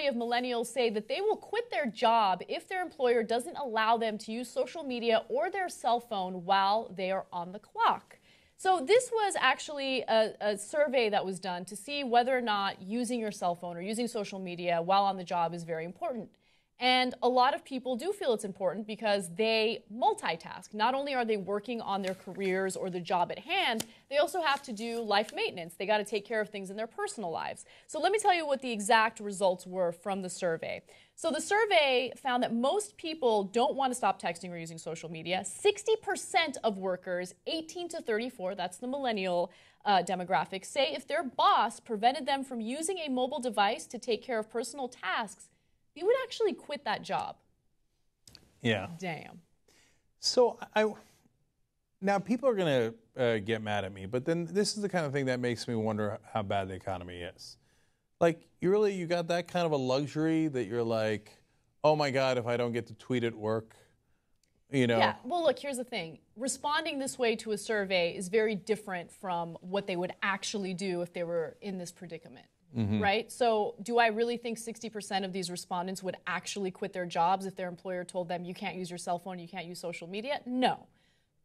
of millennials say that they will quit their job if their employer doesn't allow them to use social media or their cell phone while they are on the clock. So this was actually a survey that was done to see whether or not using your cell phone or using social media while on the job is very important. And a lot of people do feel it's important because they multitask. Not only are they working on their careers or the job at hand, they also have to do life maintenance. They got to take care of things in their personal lives. So let me tell you what the exact results were from the survey. So the survey found that most people don't want to stop texting or using social media. 60% of workers 18 to 34, that's the millennial demographic, say if their boss prevented them from using a mobile device to take care of personal tasks, you would actually quit that job. Yeah. Damn. So now people are going to get mad at me, but then this is the kind of thing that makes me wonder how bad the economy is. Like, you got that kind of a luxury that you're like, oh my God, if I don't get to tweet at work, you know? Yeah, well, look, here's the thing. Responding this way to a survey is very different from what they would actually do if they were in this predicament. Mm-hmm. Right? So do I really think 60% of these respondents would actually quit their jobs if their employer told them you can't use your cell phone, you can't use social media? No.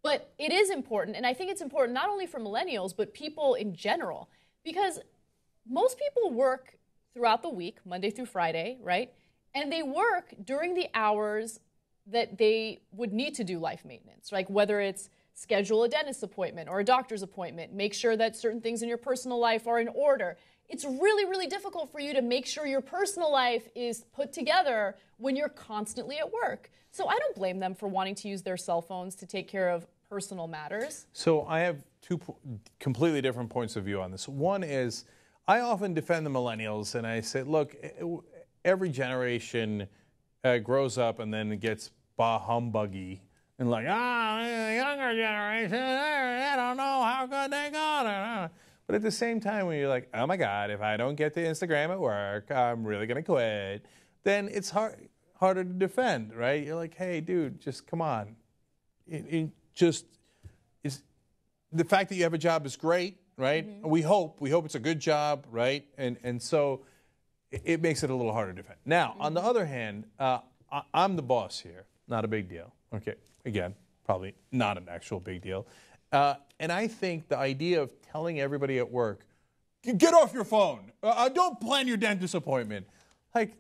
But it is important, and I think it's important not only for millennials, but people in general, because most people work throughout the week, Monday through Friday, right? And they work during the hours that they would need to do life maintenance, like whether it's schedule a dentist appointment or a doctor's appointment, make sure that certain things in your personal life are in order. It's really, really difficult for you to make sure your personal life is put together when you're constantly at work. So I don't blame them for wanting to use their cell phones to take care of personal matters. So I have two completely different points of view on this. One is I often defend the millennials, and I say, look, every generation grows up and then it gets bah humbuggy and like, the younger generation, they don't know how good they got it. But at the same time, when you're like, oh my God, if I don't get to Instagram at work, I'm really going to quit, then it's harder to defend, right? You're like, hey, dude, just come on. The fact that you have a job is great, right? Mm-hmm. We hope it's a good job, right? And so it makes it a little harder to defend. Now, mm-hmm. on the other hand, I'm the boss here. Not a big deal. Okay, again, probably not an actual big deal. And I think the idea of telling everybody at work, get off your phone. Don't plan your dentist appointment. Like,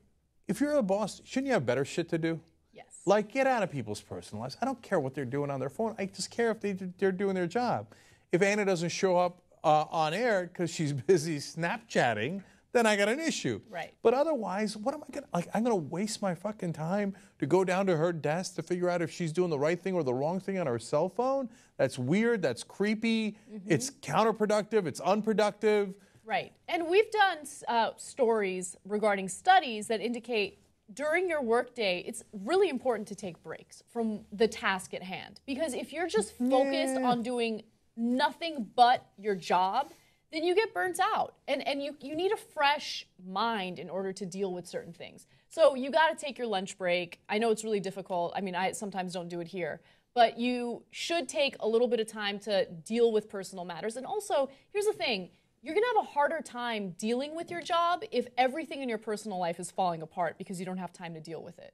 if you're a boss, shouldn't you have better shit to do? Yes. Like, get out of people's personal lives. I don't care what they're doing on their phone. I just care if they're doing their job. If Anna doesn't show up on air because she's busy Snapchatting, then I got an issue. Right. But otherwise, what am I going to, like, I'm going to waste my fucking time to go down to her desk to figure out if she's doing the right thing or the wrong thing on her cell phone? That's weird. That's creepy. Mm-hmm. It's counterproductive. It's unproductive. Right. And we've done stories regarding studies that indicate during your workday, it's really important to take breaks from the task at hand. Because if you're just focused on doing nothing but your job, then you get burnt out. And you need a fresh mind in order to deal with certain things. So you got to take your lunch break. I know it's really difficult. I mean, I sometimes don't do it here. But you should take a little bit of time to deal with personal matters. And also, here's the thing. You're going to have a harder time dealing with your job if everything in your personal life is falling apart because you don't have time to deal with it.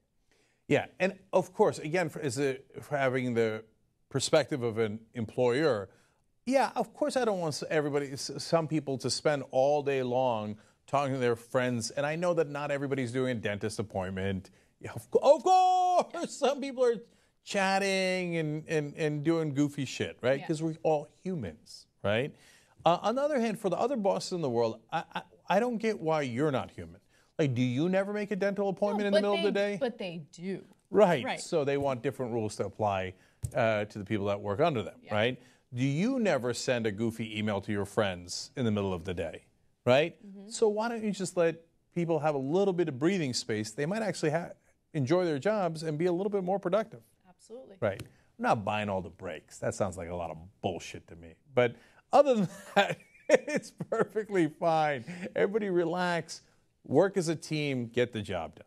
Yeah, and of course, again, for having the perspective of an employer, yeah, of course I don't want some people to spend all day long talking to their friends. And I know that not everybody's doing a dentist appointment. Yeah, of course, some people are chatting and doing goofy shit, right? Because we're all humans, right? On the other hand, for the other bosses in the world, I don't get why you're not human. Like, do you never make a dental appointment in the middle of the day? But they do. Right. So they want different rules to apply to the people that work under them, right? Do you never send a goofy email to your friends in the middle of the day, right? Mm-hmm. So why don't you just let people have a little bit of breathing space? They might actually enjoy their jobs and be a little bit more productive. Absolutely. Right. I'm not buying all the breaks. That sounds like a lot of bullshit to me. But other than that, it's perfectly fine. Everybody relax, work as a team, get the job done.